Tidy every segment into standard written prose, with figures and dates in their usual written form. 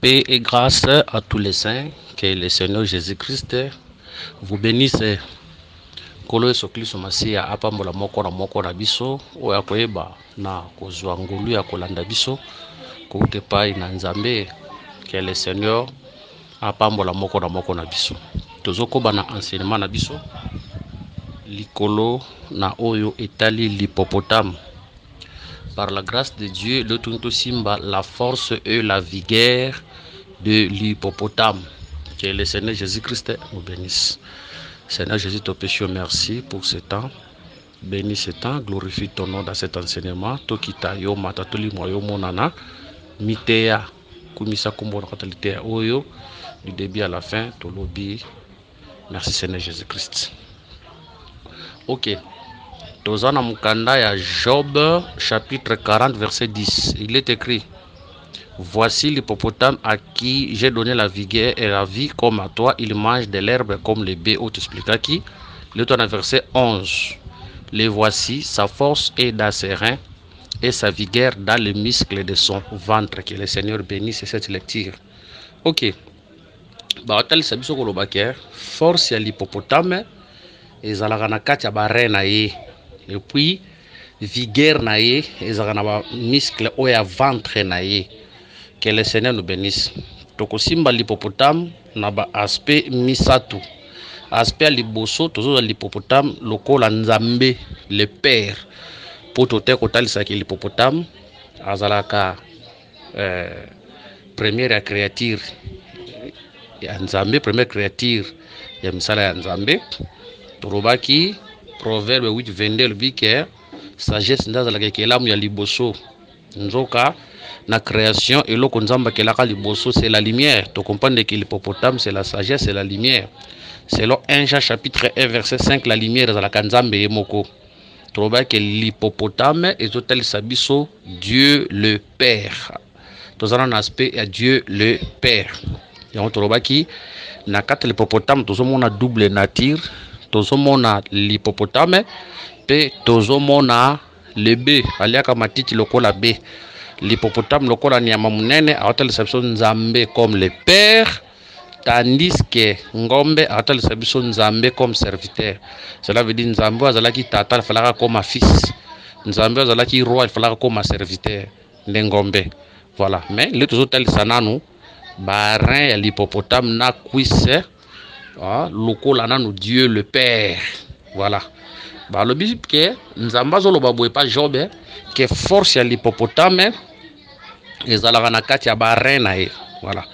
Paix et grâce à tous les saints, que le Seigneur Jésus-Christ vous bénisse. Kolo Sokliso Masia apambola moko na biso oya koyeba na kozwa ngolu ya kolanda biso koute pai na Nzambe, que le Seigneur apambola moko na biso. Tozokoba na enseignement na biso likolo na oyo etali l'hippopotame. Par la grâce de Dieu, le Tunto Simba, la force et la vigueur de l'hippopotame. Que le Seigneur Jésus-Christ nous bénisse. Seigneur Jésus, te péché, merci pour ce temps. Bénis ce temps, glorifie ton nom dans cet enseignement. Tokita yo matatuli moyo monana mitea kumisa kumbo nakatalitea oyo du début à la fin to lobby. Merci Seigneur Jésus-Christ. OK. Tozana mukanda ya Job chapitre 40 verset 10. Il est écrit: voici l'hippopotame à qui j'ai donné la vigueur et la vie comme à toi. Il mange de l'herbe comme les bœufs. Tu expliques qui? Le ton verset 11. Les voici, sa force est dans ses reins et sa vigueur dans les muscles de son ventre. Que le Seigneur bénisse cette lecture. Ok. Baotel sabiso kolobaker. Force ya l'hippopotame ezalaka na kati ya bare na ye. Et puis vigueur na ye ezalaka na ba muscle oya ventre na ye. Que le Seigneur nous bénisse. Tokosimba l'hippopotame na ba aspect misatu. Aspect liboso tozo l'hippopotame lokola Nzambe le père. Potote kotalisa ki l'hippopotame azalaka première créature ya Nzambe, première créature ya misala ya Nzambe. Torobaki Proverbe 8:22 le que sagesse ndazalaka kelamu ya liboso nzoka na création et loko nzamba kelaka liboso c'est la lumière. Tu comprends que l'hippopotame c'est la sagesse, c'est la lumière. Selon 1 Jean chapitre 1 verset 5, la lumière est la Nzambe yemoko. Tu vois que l'hippopotame est hôtel sabiso Dieu le Père. Tu as un aspect à Dieu le Père. Et on trouve qui na kat l'hippopotame tu as double nature. Tu as l'hippopotame et tu as le B aliaka matiti lokola B. L'hippopotame lokola nyama munene a hôtel sabiso Nzambe comme le Père. Tandis que Ngombe a tel sabiso Nzambe comme serviteur. Cela veut dire Nzambe azalaki tata il fallait comme fils. Nzambe azalaki roi il fallait comme serviteur de Ngombe. Voilà. Mais les autres tel sananu barin ya l'hippopotame na cuisse lokola nanu Dieu le Père. Voilà. Ba le bisip que Nzamba zolo baboye pas Job que force ya l'hippopotame ezalaka na kati ya barin na ye. Voilà.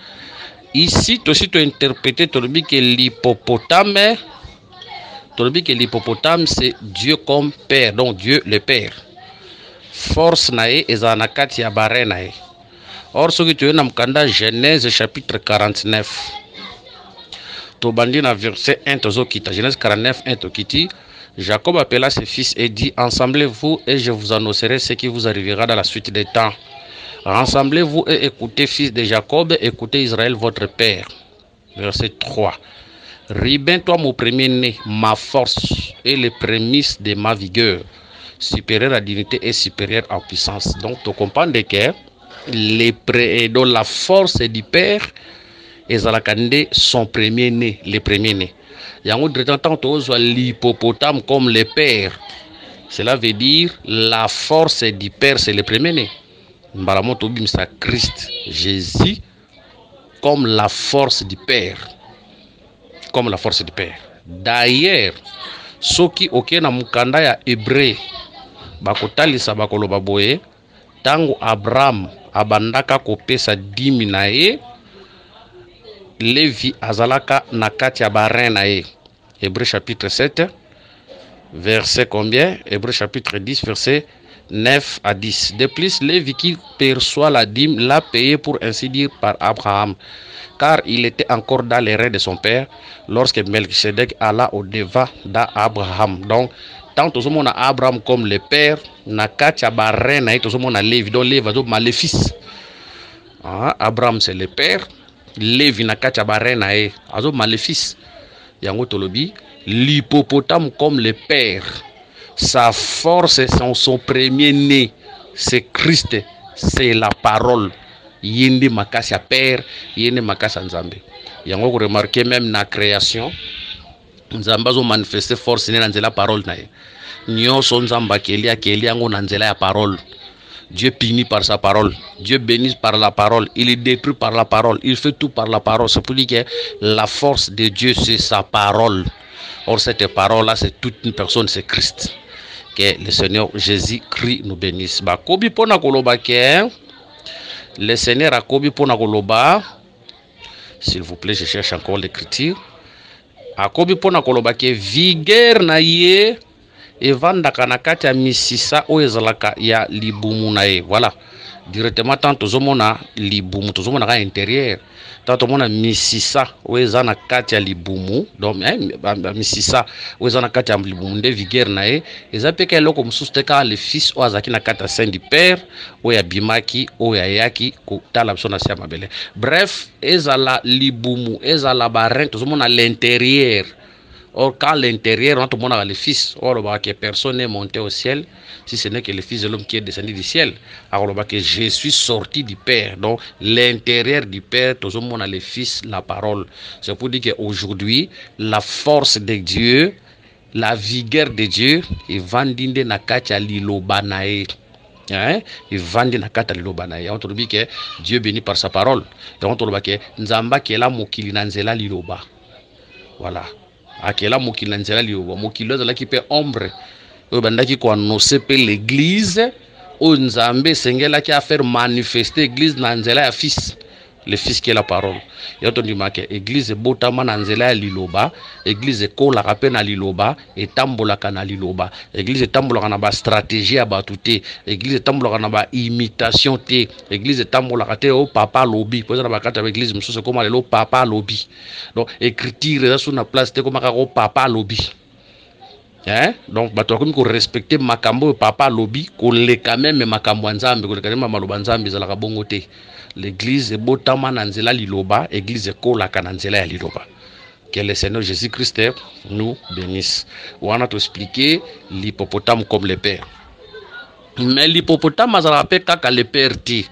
Ici, tu as interprété que l'hippopotame, c'est Dieu comme Père, donc Dieu le Père. Force nae et zanakati ya bare nae. Or, ce que tu as dans Genèse chapitre 49. Tu bandis dans verset 1, Genèse 49, 1, Jacob appela ses fils et dit: rassemblez-vous et je vous annoncerai ce qui vous arrivera dans la suite des temps. Rassemblez-vous et écoutez, fils de Jacob, écoutez Israël, votre père. Verset 3. Ribin, toi mon premier-né, ma force et les prémices de ma vigueur, supérieure à dignité et supérieure en puissance. Donc, tu comprends que la force du père et Zalakande son premier-né, les premiers-nés. Il y a un autre l'hippopotame comme le père. Cela veut dire la force du père, c'est le premier-né. Mbalamoto bimsa Christ Jésus comme la force du Père. Comme la force du Père. D'ailleurs, soki okena mukanda ya Hébreu bakotalisa bakoloba boye tango Abraham abandaka kopesa dimi na ye Levi azalaka na kati ya barin na ye. Hébreu chapitre 7 verset combien? Hébreu chapitre 10 verset 9 à 10. De plus, Lévi qui perçoit la dîme l'a payé pour ainsi dire par Abraham, car il était encore dans les reins de son père lorsque Melchisedec alla au-devant d'Abraham. Donc, tant tout le monde a Abraham comme le père, na katia barren na tout le monde a Lévi, donc Lévi va le fils. Abraham c'est le père, Lévi na katia barren na azo le fils. Yango tolobi, l'hippopotame comme le père. Sa force est son premier-né, c'est Christ, c'est la parole. yende makasi ya père yende makasi ya nzambe. Yango ko remarquer même na création nzambe zo manifester force ne na nzela parole na ye. Nyonso nzamba akeli yango na nzela ya parole. Dieu punit par sa parole, Dieu bénit par la parole, il est détruit par la parole, il fait tout par la parole. C'est pour dire que la force de Dieu c'est sa parole. Or cette parole là c'est toute une personne, c'est Christ. Que le Seigneur Jésus-Christ nous bénisse. Ba kobi pona koloba ke le Seigneur a kobi pona koloba. S'il vous plaît, je cherche encore l'écriture. A kobi pona koloba ke vigueur na ye evandaka na kati ya misisa oyo ezalaka ya libumu na ye. Voilà, directement tant tozomona libumu tozomona ka intérieur, tant tozomona misisa oyo eza na kati ya libumu. Donc misisa oyo eza na kati ya libumu nde vigueur na ye. Eza pe ka eloko mosusu te kaka le fils oyo azalaki na kati ya sein du père oyo abimaki oyo ayaki kotala biso na se ya mabele. Bref, ezala libumu ezala barin tozomona l'intérieur. Or, quand l'intérieur, on a le Fils, or que personne n'est monté au ciel, si ce n'est que le Fils de l'homme qui est descendu du ciel. Alors, que je suis sorti du Père. Donc, l'intérieur du Père, tout le monde a le Fils, la parole. C'est pour dire qu'aujourd'hui, la force de Dieu, la vigueur de Dieu, est vendue na kacha lilobanae. Il vendit na kata lilobanae. On te dit que Dieu bénit par sa parole. Et on te dit que Nzamba qui est là, mokili nanzela liloba. Voilà. Akela mokili na nzela liyoba mokili ezalaki pe ombre oyo bandaki ko annoncer pe l'église oyo nzambe esengelaki a faire manifester église na nzela ya fils, le fils qui est la parole. Et on dit que église botama na nzela ya liloba, église ekolaka pe na liloba, etambolaka na liloba, église etambolaka na ba stratégie ya batu te, église etambolaka na ba imitation te, église etambolaka te o papa lobi, poza na bakata ba église mosusu koma lelo papa lobi. Donc écriture eza sur na place te koma ka o papa lobi. Donc bato akomi ko respecter makambo papa lobi ko le quand même makambo nzambe ko le quand même maloba nzambe ezalaka bongo te. L'église est botama na nzela liloba, église ekolaka na nzela ya liloba. Que le Seigneur Jésus-Christ nous bénisse. On a expliqué l'hippopotame comme le père. Mais l'hippopotame a rappelé kaka le père ti.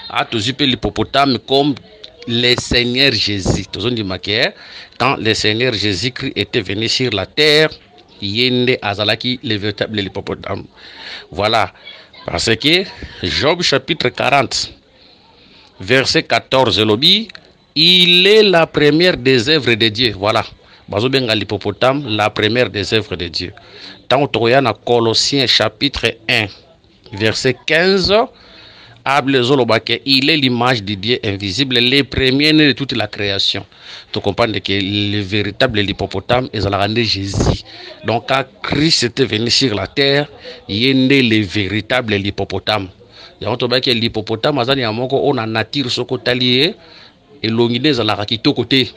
A toujours l'hippopotame comme le Seigneur Jésus. Toujours dit que quand le Seigneur Jésus-Christ était venu sur la terre, yende azalaki le véritable hippopotame. Voilà. Parce que Job chapitre 40 verset 14, il est la première des œuvres de Dieu. Voilà. Bazobenga l'hippopotame, la première des œuvres de Dieu. Tant que na Colossiens chapitre 1, verset 15, il est l'image de Dieu invisible, les premiers de toute la création. Tu comprends que le véritable hippopotame est la grande Jésus. Donc quand Christ était venu sur la terre, il est né le véritable hippopotame. Ya on toba ke l'hippopotame azani ya moko on a nature soko talié et l'ongidez à la rakito côté.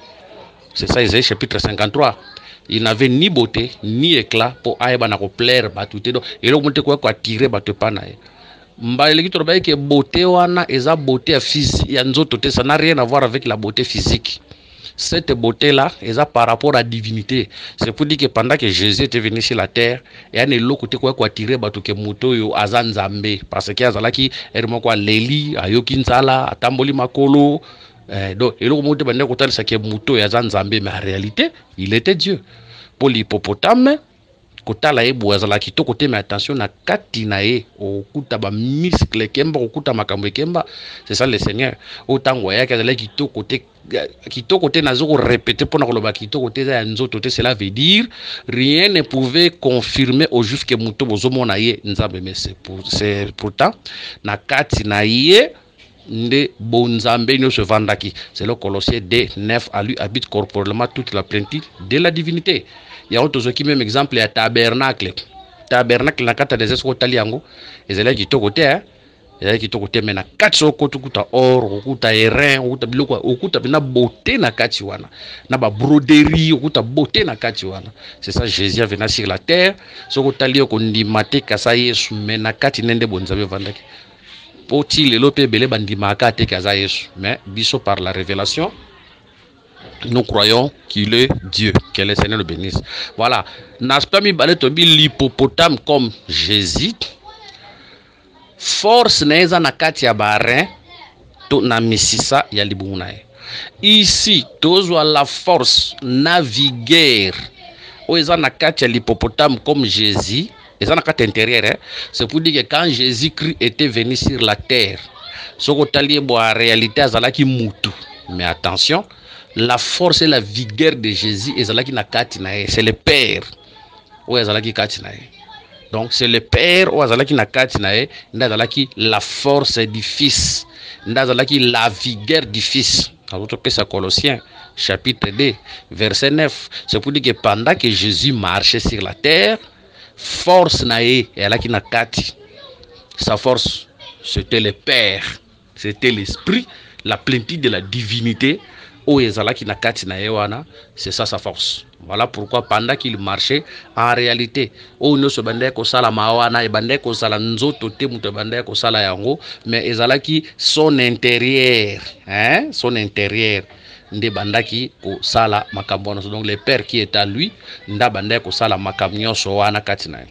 C'est ça Isaïe chapitre 53. Il n'avait ni beauté ni éclat pour aïba na ko plaire batouté donc et le monte quoi attirer bato pana. Mba eleki toba ke beauté wana eza beauté physique ya nzoto te, ça n'a rien à voir avec la beauté physique. Cette beauté-là, est par rapport à la divinité. C'est pour dire que pendant que Jésus était venu sur la terre, il y a un côté quoi tirer bato ke moto yo azanzambe parce que azalaki ermo quoi leli ayoki nzala atamboli makolo donc et le monte bande ko tala ke moto ya azanzambe mais en réalité, il était Dieu. Pour l'hippopotame kotala ebu azalaki to côté mais attention na kati na e okuta ba muscle kemba okuta makambo kemba, c'est ça le Seigneur. Autant ya azalaki to côté nazo ko répéter pour na koloba kito côté za nzoto te, cela veut dire rien ne pouvait confirmer au juif que muto bozomona ye nzambe, mais c'est pourtant na kati na ye nde bonzambe no se vandaki. C'est le Colossiens 2:9 à lui habite corporellement toute la plénitude de la divinité. Il y a autre qui même exemple ya tabernacle. Tabernacle na kata des escotali yango ezela ki to côté ezela ki to côté mais na kati soko tukuta or okuta erin okuta biloko okuta na beauté na kati wana na ba broderie okuta beauté na kati wana. C'est ça Jésus venu sur la terre soko tali ko ndimate kasa Yesu mais na kati nende bonzabe vandaki. Poti lelo pe bele bandimaka te kasa Yesu mais biso par la révélation nous croyons qu'il est Dieu, que le Seigneur le bénisse. Voilà. N'a-ce pas mis l'hippopotame comme Jésus? Force n'est na kati ya barin to na misisa ya libungu na ye. Ici tozwa la force na vigueur oyo eza na kati ya l'hippopotame comme Jésus, eza na kati intérieure. C'est pour dire que quand Jésus-Christ était venu sur la terre, soko tali bo en réalité azalaki mutu. Mais attention, la force et la vigueur de Jésus ezalaki na kati na ye. C'est le Père oyo azalaki kati na ye. Donc c'est le Père oyo azalaki na kati na ye, nde azalaki la force du Fils, nde azalaki la vigueur du Fils. Dans Colossiens chapitre 2 verset 9, c'est pour dire que pendant que Jésus marchait sur la terre, force na ye elaki na kati. Sa force c'était le Père, c'était l'Esprit, la plénitude de la divinité oyo ezalaki na kati na ye wana, c'est ça sa force. Voilà pourquoi pendant qu'il marchait, en réalité oyo nyonso ebandaki kosala mawana ebandaki kosala nzoto te moto ebandaki kosala yango, mais ezalaki son intérieur, hein? Son intérieur nde bandaki kosala makambo wana. Donc le Père qui est à lui nda bandaki kosala makambo nyonso wana kati na ye.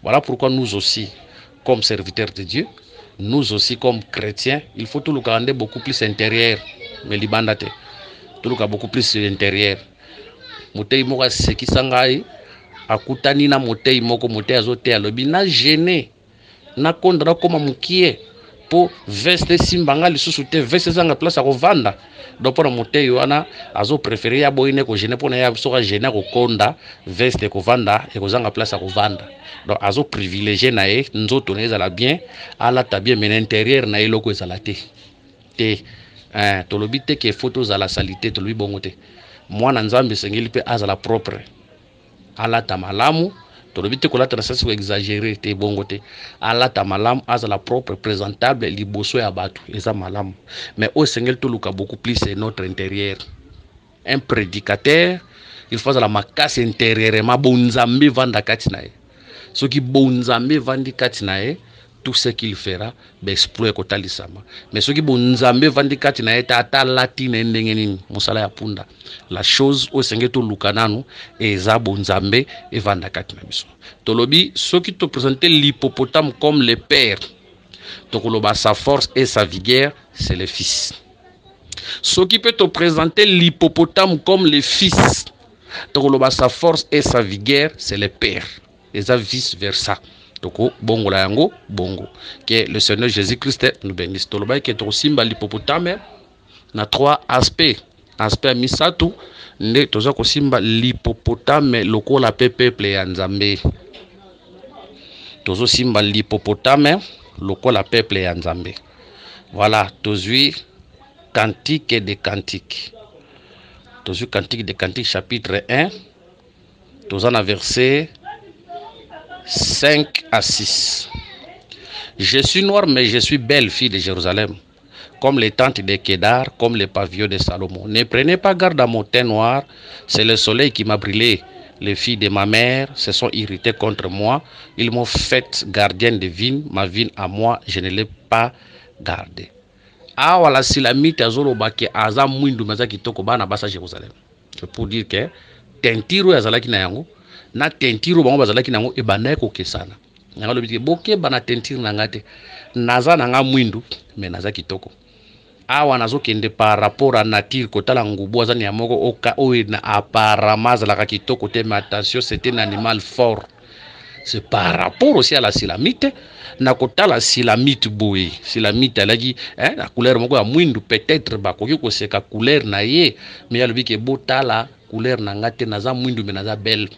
Voilà pourquoi nous aussi comme serviteurs de Dieu, nous aussi comme chrétiens, il faut tout le garder beaucoup plus intérieur, mais libanda te tout le beaucoup plus intérieur. Motei moko asekisa ngai akutani na motei moko, motei azote alobi na gêné na kondra koma mukie po veste simbanga lisusu te, veste zanga place ko vanda. Donc pour motei wana azo préférer ya boyine ko gêné pona ya soka gêné ko konda veste ko vanda e ko zanga place ko vanda. Donc azo privilégier na ye nzoto na ezala bien, ala ta bien mais intérieur na eloko ezala te. Tolobi te ke photos à la salité tolobi bongo te. Mwana nzambe sengeli pe azala propre, alata malamu. Tolobi te kolata na sasi ko exagérer te bongo te. Alata malamu azala propre, présentable liboso ya batu eza malamu. Mais au sengeli toluka beaucoup plus c'est notre intérieur. Un prédicateur il faut la makasi intérieurement bonzambe vanda kati na ye. Soki bonzambe vandi kati na ye, tout ce qu'il fera exploit kotalisama. Mais ce qui bonzambe vandikati na eta ata latine ndengeni musala ya punda. La chose au sengeto lukananu eza bonzambe e vandakati na biso. Tolobi ce qui te présenter l'hippopotame comme le père. Tokoloba sa force et sa vigueur c'est le fils. Ce qui peut te présenter l'hippopotame comme le fils. Tokoloba sa force et sa vigueur c'est le père. Et ça vice versa. Toko bongo la yango bongo que le Seigneur Jésus-Christ nous bénisse. Toloba que to simba l'hippopotame na trois aspects. Aspect misatu ne toza ko simba l'hippopotame lokola peuple ya Nzambe. Tozo simba l'hippopotame lokola peuple ya Nzambe. Voilà, tozui cantique de cantique. Tozui cantique de cantique chapitre 1. Tozana verset 5 à 6. Je suis noire, mais je suis belle, fille de Jérusalem, comme les tentes de Kédar, comme les pavillons de Salomon. Ne prenez pas garde à mon teint noir, c'est le soleil qui m'a brûlé. Les filles de ma mère se sont irritées contre moi. Ils m'ont fait gardienne de vigne, ma vigne à moi, je ne l'ai pas gardée. Ah, voilà, si la mythe azolobaki aza mwindu mazaki toko bana basa Jérusalem. C'est pour dire que tentiro yazalaki na yango. Na tentiro bango bazalaki nango ebanda ko kesana. Ngalo bitike boke bana tentiro na ngate. Naza na nga mwindu me naza kitoko. Awa nazo kende par rapport à nature kotala ngubu azani ya moko oka oyo na apparemment zalaka kitoko te, mais attention c'était un animal fort. C'est par rapport aussi à la silamite. Na kotala silamite boye. Silamite alagi la couleur moko ya mwindu peut-être bakoki ko seka couleur na ye, mais yalobike botala couleur na ngate naza mwindu me naza belle.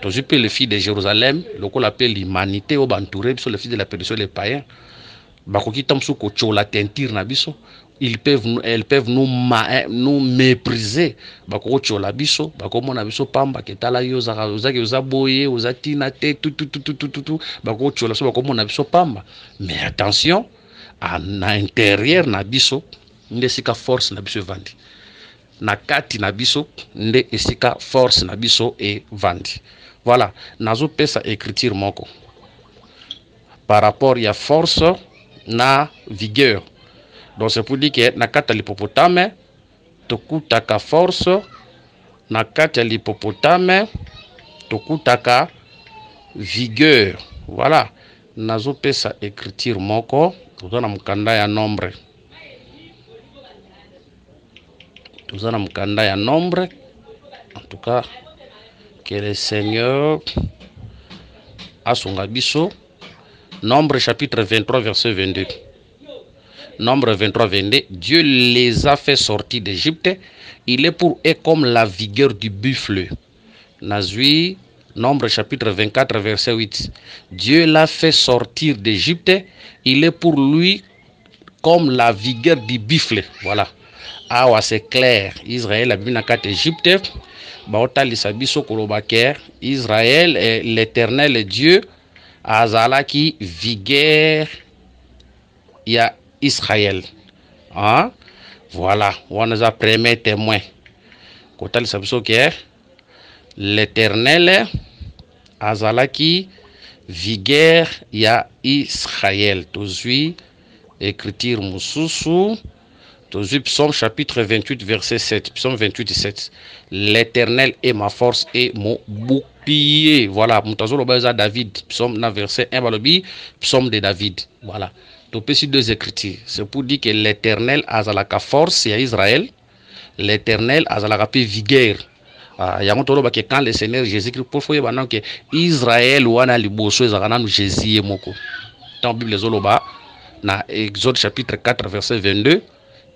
Toujours les filles de Jérusalem, le qu'on appelle l'humanité, au bantouré, sur les filles de la perdition, les païens. Bakoki tamsu kocho la teinture na biso, elles peuvent nous mépriser. Bako chola biso, bako mona biso pamba ketala yo zaki ozaboye, ozatina te tout, bako chola so bako mona biso pamba. Mais attention, à l'intérieur na biso, ndesika force na biso vandi. Na kati na biso nde esika force na biso e vandi. Voilà, nazo pesa écriture moko par rapport ya force na vigueur. Donc c'est pour dire que na kati l'hippopotame tokutaka force, na kati l'hippopotame tokutaka vigueur. Voilà, nazo pesa écriture moko tozana mukanda ya nombre Tout ça, il y a nombre. En tout cas, que le Seigneur a son abisso. Nombre chapitre 23, verset 22. Nombre 23, 22. Dieu les a fait sortir d'Égypte. Il est pour eux comme la vigueur du buffle. Nazui, Nombre chapitre 24, verset 8. Dieu l'a fait sortir d'Égypte. Il est pour lui comme la vigueur du buffle. Voilà. Ah, c'est clair. Israël a vu dans Égypte. Israël est l'éternel Dieu. Azala qui vigueur. Il y a Israël. Hein? Voilà. On a premier témoin. L'éternel Azala qui vigueur. Il y a Israël. Toujours écriture Moussousou. Psaume chapitre 28, verset 7. Psaume 28, 7. L'éternel est ma force et mon bouclier. Voilà. David. Psaume verset 1. Psaume de David. Voilà. Donc, ici deux écritures. C'est pour dire que l'éternel a la force à Israël. L'éternel a la vigueur. Quand le Seigneur Jésus-Christ, pour que Israël ou Jésus moko. Dans la Bible, dans Exode chapitre 4, verset 22.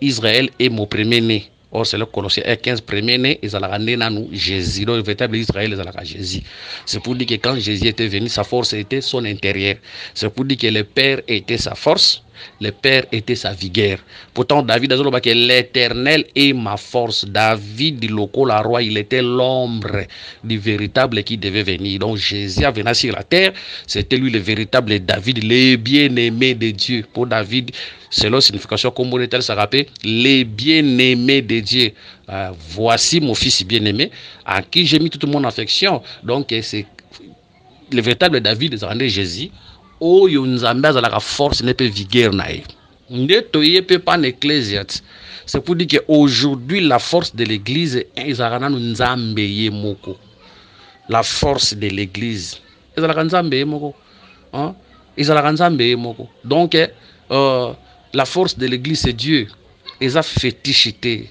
Israël est mon premier-né. Or, c'est le Colossiens 15 premier-né, ils ont né dans Jésus. Donc, le véritable Israël, ils ont Jésus. C'est pour dire que quand Jésus était venu, sa force était son intérieur. C'est pour dire que le Père était sa force, le Père était sa vigueur. Pourtant, David a dit que l'éternel est ma force. David, le roi, il était l'ombre du véritable qui devait venir. Donc, Jésus a venu sur la terre. C'était lui le véritable David, le bien-aimé de Dieu. Pour David, selon la signification communautaire, ça rappelle les bien-aimés de Dieu. Voici mon fils bien-aimé, à qui j'ai mis toute mon affection. Donc, c'est le véritable David, c'est Jésus. Oh, Yunzambe a la force, n'est pas vigueur. C'est pour dire qu'aujourd'hui, la force de l'église est la force de l'église. Donc, la force de l'église, c'est Dieu. Ils ont fétichité.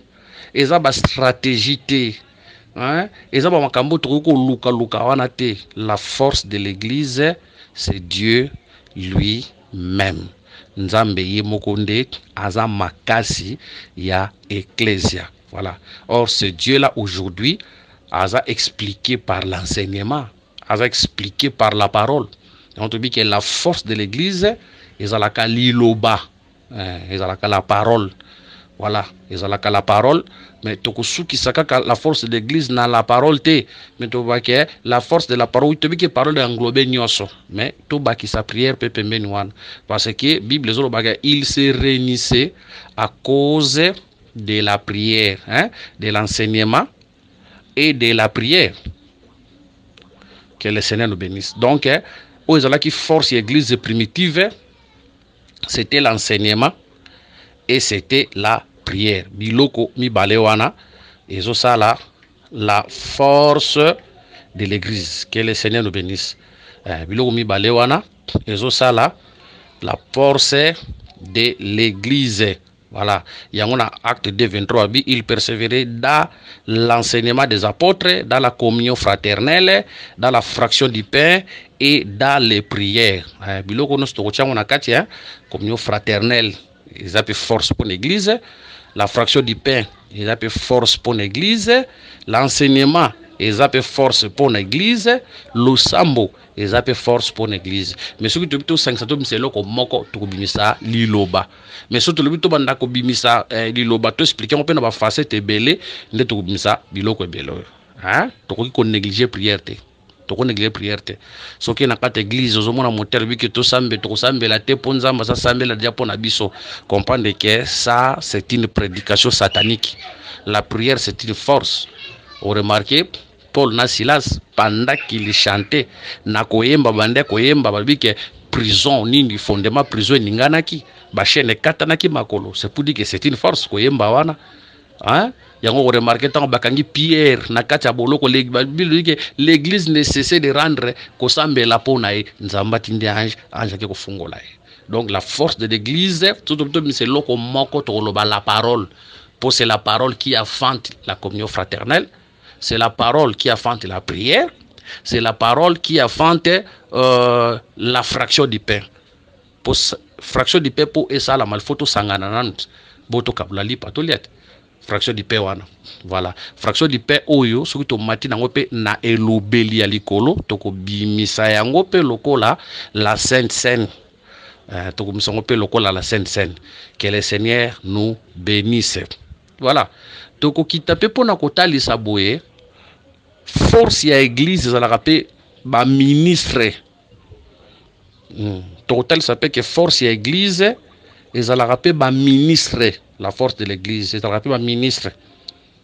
Ils ont stratégie. La force de l'église, c'est Dieu lui-même. Nzambe yemokonde aza makasi ya ecclesia. Voilà. Or, ce Dieu-là, aujourd'hui, aza expliqué par l'enseignement, aza expliqué par la parole. On te dit que la force de l'église, ils ont la liloba, ils ont la parole. Voilà, ils ont la parole. Mais tokusuki saka la force de l'église na la parole te. Mais tu vois que la force de la parole, tu vois que parole englobe nyoso. Mais tu vois que sa prière peut permettre. Parce que Bible il se réunissait à cause de la prière, hein, de l'enseignement et de la prière. Que le Seigneur nous bénisse. Donc, où ils ont qui force l'église primitive, c'était l'enseignement et c'était la prière. Biloko mi balewana et ça la force de l'église. Que le Seigneur nous bénisse. Biloko mi balewana et ça la force de l'église. Voilà. Il y a un acte 2, 23. Il persévérait dans l'enseignement des apôtres, dans la communion fraternelle, dans la fraction du pain et dans les prières. Biloko nous communion fraternelle. Ils ont force pour l'église. La fraction du pain, ils ont force pour l'église. L'enseignement, ils ont force pour l'église. Le sambo, ils ont force pour l'église. Mais ce que tu as 500 c'est là comme moko tu bimisa liloba. Mais ce que tu as banda ko bimisa liloba tu expliquer on peut na ba facette belé ne tu bimisa biloko belé. Hein? Tu ko négliger prière te. Toko négliger prière te. Ce qui na pas église ozomona moteur bi que to sambe to sambe la te ponza masa sambe la dia pona biso. Comprendre que ça c'est une prédication satanique. La prière c'est une force. Vous remarquez Paul na Silas pendant qu'il chantait na koyemba bande koyemba babike prison nini fondement prison ninganaki ba chaîne katanaki makolo. C'est pour dire que c'est une force koyemba wana. Hein? Yango remarqué tant bakangi Pierre na kacha boloko l'église ne cessait de rendre kosambe la pona e nzamba tindi ange ke kofungola. Donc la force de l'église tout c'est loko moko to la parole. c'est la parole qui affante la communion fraternelle, c'est la parole qui affante la prière, c'est la parole qui affante la fraction du pain. Pour fraction du pain pour esa la malfoto sangananant boto kabulali patoliat fraction du pain wana. Voilà, fraction du pain oyo soki to mati nango pe na elobeli ya likolo toko bimisa yango pe lokola la sainte seine. Toko misongo pe lokola la sainte seine. Que le Seigneur nous bénisse. Voilà, toko kitape pona kotalisa boye force ya église ezalaka pe ba ministre. Total s'appelle que force ya église ezalaka pe ba ministre. La force de l'église ezalaka pe ba ministre.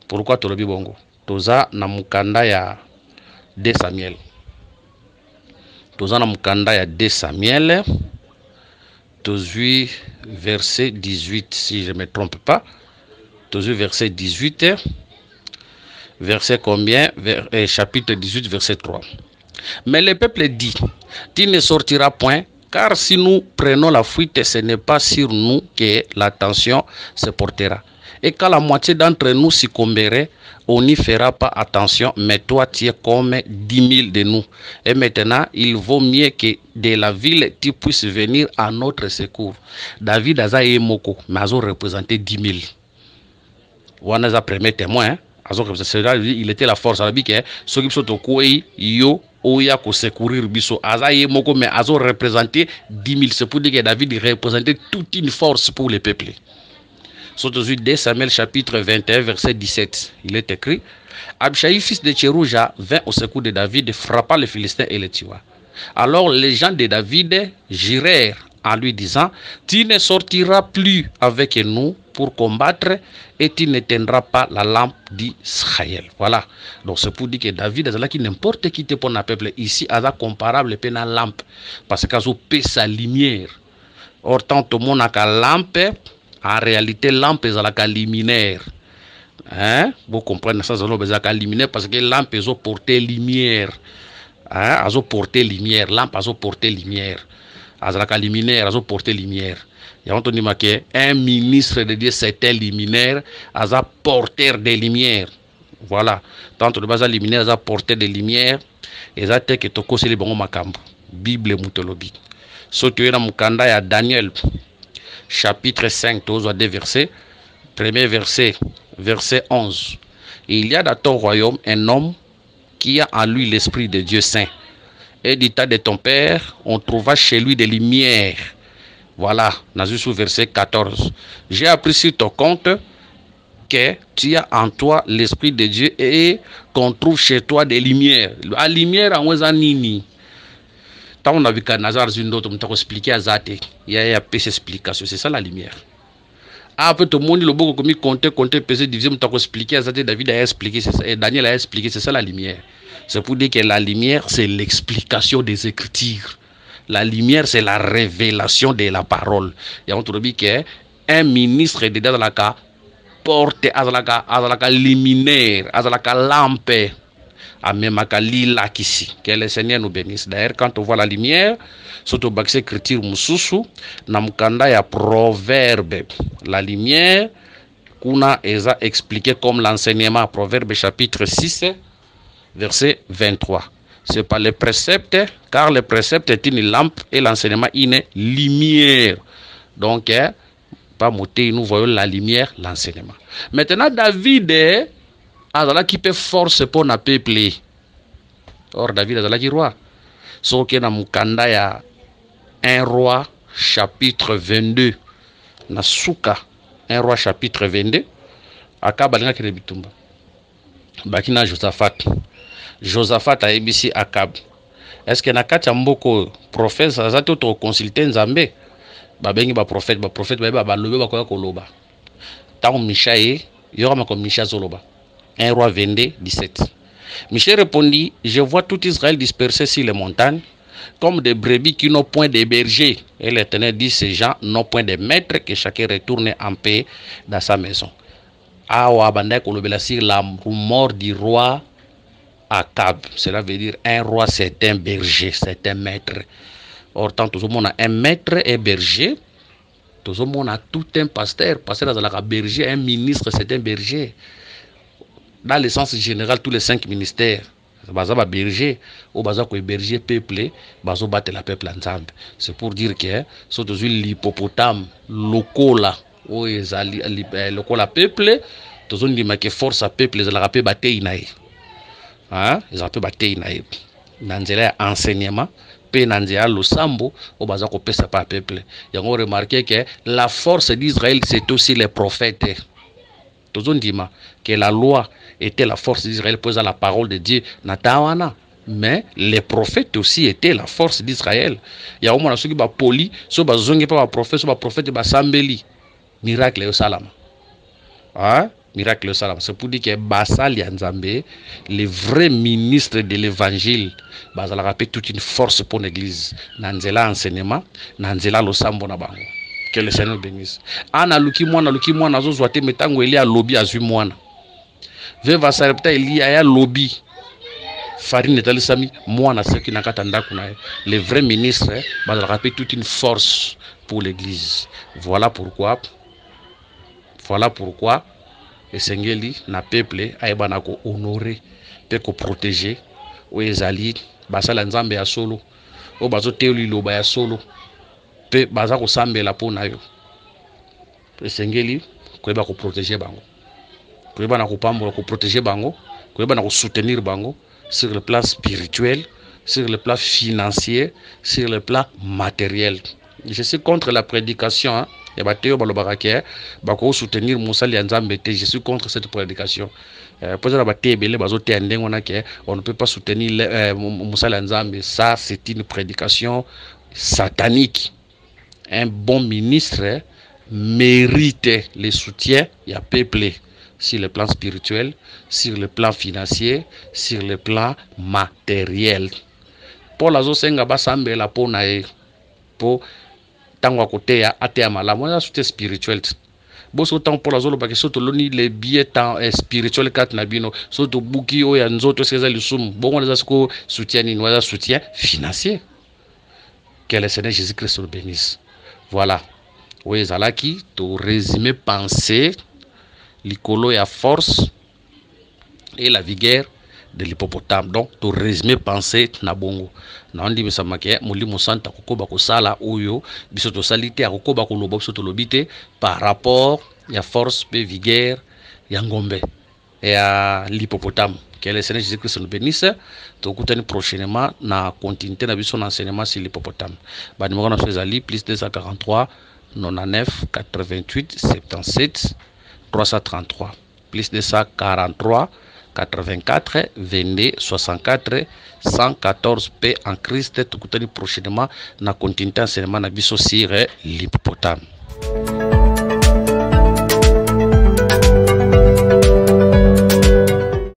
Pourquoi tolobi bongo? Toza na mukanda ya 2 Samuel. Toza na mukanda ya 2 Samuel. Tozui verset 18 si je ne me trompe pas. Tozui verset 18. Verset combien? Chapitre 18 verset 3. Mais le peuple dit, tu ne sortiras point, car si nous prenons la fuite, ce n'est pas sur nous que l'attention se portera. Et quand la moitié d'entre nous succomberait, on n'y fera pas attention, mais toi tu es comme 10 000 de nous. Et maintenant, il vaut mieux que de la ville tu puisses venir à notre secours. David a moko, mais a représenté 10 000. On a premier témoin, il était la force. Il a dit que ceux qui sont au Koué, yo, oya ko secourir biso. Azaye moko, mais a représenté 10 000. C'est pour dire que David représentait toute une force pour le peuple. Surtout 2 Samuel chapitre 21 verset 17, il est écrit: Abishai fils de Tcherouja vint au secours de David, frappa les Philistins et les tua. Alors les gens de David jurèrent en lui disant: tu ne sortiras plus avec nous pour combattre et tu n'éteindras pas la lampe d'Israël. Voilà. Donc c'est pour dire que David a qui n'importe qui te pour un peuple ici a comparable à la lampe parce qu'elle a sa lumière. Or tant que mon a lampe, en réalité lampe est la luminaire. Hein? Vous comprenez ça, c'est luminaire parce que lampe est portée lumière. Hein? Elles ont porté lumière, lampe elles ont porté lumière. Azalaka luminaire, elles ont porté lumière. Il y a entendu marqué un ministre de Dieu, c'était luminaire, elles ont porteur de lumière. Voilà. Tant que base luminaire, elles ont porté de lumière. Et ça te que toko c'est le bon makambo. Bible mutolobi. So tu es dans mukanda ya Daniel chapitre 5, tous deux versets. Premier verset, verset 11. Il y a dans ton royaume un homme qui a en lui l'esprit de Dieu saint. Et du temps de ton père, on trouva chez lui des lumières. Voilà, sous verset 14. J'ai appris sur ton compte que tu as en toi l'esprit de Dieu et qu'on trouve chez toi des lumières. La lumière en Wazanini. Tant on a vu qu'à Nazar Zundo, on t'a expliqué à Zate. Il y a peu d'explications. C'est ça la lumière. Après tout le monde, le beau comme compter, peser, diviser, on t'a expliqué à Zate. David a expliqué, c'est ça. Et Daniel a expliqué, c'est ça la lumière. C'est pour dire que la lumière, c'est l'explication des Écritures. La lumière, c'est la révélation de la parole. Et on te dit qu'un ministre est dedans dans la cas, porte à la luminaire, à la lampe, à même à lila ici. Que le Seigneur nous bénisse. D'ailleurs, quand on voit la lumière, surtout dans l'écriture Mususu, namukanda ya proverbe. La lumière, kuna eza expliqué comme l'enseignement, proverbe chapitre 6, verset 23. C'est pas le précepte, car le précepte est une lampe et l'enseignement une lumière. Donc, pas monter, nous voyons la lumière, l'enseignement. Maintenant, David a qui peut force pour un peuple. Or, David a qui roi. Sauf que dans Mukanda, il y a un roi, chapitre 22. Nasuka, un roi, chapitre 22. Akabalinga Kirebitumba. Bakina Josaphat. Josaphat a ébissi Akab. Est-ce que nakati mboko prophète ça to consulter Nzambe babengi ba prophète ba lobe ba ko loba. Tant Michaë yora comme Micha zoloba. 1 roi 22 17. Michel répondit: je vois tout Israël dispersé sur les montagnes comme des brebis qui n'ont point de berger. Et l'Éternel dit: ces gens n'ont point de maître, que chacun retourne en paix dans sa maison. Awa bandai ko lobela sur la mort du roi Akab. Cela veut dire un roi, c'est un berger, c'est un maître. Or, tant tout le monde a un maître et berger. Tout le monde a tout un pasteur dans la berger, un ministre, c'est un berger. Dans le sens général, tous les 5 ministères, baza berger, ou baza ko berger peuple, bazo battre la peuple ensemble. C'est pour dire que surtout l'hippopotame lokola, ou ezali lokola peuple, tous on dit que force à peuple, ils la battre inaï. Hein, ils ont battre inaï. Nanzela enseignement, pe nanzela losambo, ou baza ko pesa pa peuple. Ils ont remarqué que la force d'Israël c'est aussi les prophètes. Tous on dit que la loi était la force d'Israël pour la parole de Dieu. Mais les prophètes aussi étaient la force d'Israël. Il y a au moins ceux qui sont polis, ceux qui sont pas prophètes, ceux qui sont prophètes, qui sambeli. Miracle au salam. Hein? Miracle au salam. C'est pour dire que Basal Yanzambe, les vrais ministres de l'évangile, Basal a rappelé toute une force pour l'église. Nanzela enseignement, Nanzela lo sambo na bango. Que le Seigneur bénisse. Ana luki mwana zo zwate metango eli a lobby azui mwana. Veva sarepta eli a lobby. Farine talisami mwana seki nakata ndaku na. Les vrais ministres va rappeler toute une force pour l'église. Voilà pourquoi esengeli na peuple aibana ko honorer pe ko protéger o ezali basala nzambe ya solo o bazo teuli loba ya solo pe baza ko sambela pona yo esengeli ko eba ko protéger bango ko eba na ko pambola ko protéger bango ko eba na ko soutenir bango sur le plan spirituel, sur le plan financier, sur le plan matériel. Je suis contre la prédication hein. Soutenir je suis contre cette prédication. On ne peut pas soutenir Moussa Nzambe. Ça, c'est une prédication satanique. Un bon ministre mérite le soutien. Il y a peuplé sur le plan spirituel, sur le plan financier, sur le plan matériel. Pour la zosenga basambe la pona pour tango côté ya atea malamu na soutien spirituel. Boso tant pour la zolo ba que soto loni les billets tant spirituel kat na bino soto buki o ya nzoto seza lusum bongo les asko soutien ni noza soutien financier. Que le Seigneur Jésus-Christ le bénisse. Voilà. Oui, zalaki to résumé pensée l'icolo et la force et la vigueur de l'hippopotame. Donc, to résumé pensée na bongo. Na ondi misamake muli musanta kokoba kosala oyo biso to salite akokoba koloba biso to lobite par rapport ya force et vigueur ya ngombe et à l'hippopotame. Que le Seigneur Jésus-Christ nous bénisse. To kutani prochainement na continuité na biso enseignement sur l'hippopotame. Ba numéro na fezali plus 243 99 88 77 333 plus 243 84 22 64 114 paix en Christ. Tout prochainement na continuité enseignement na biso sur l'hippopotame.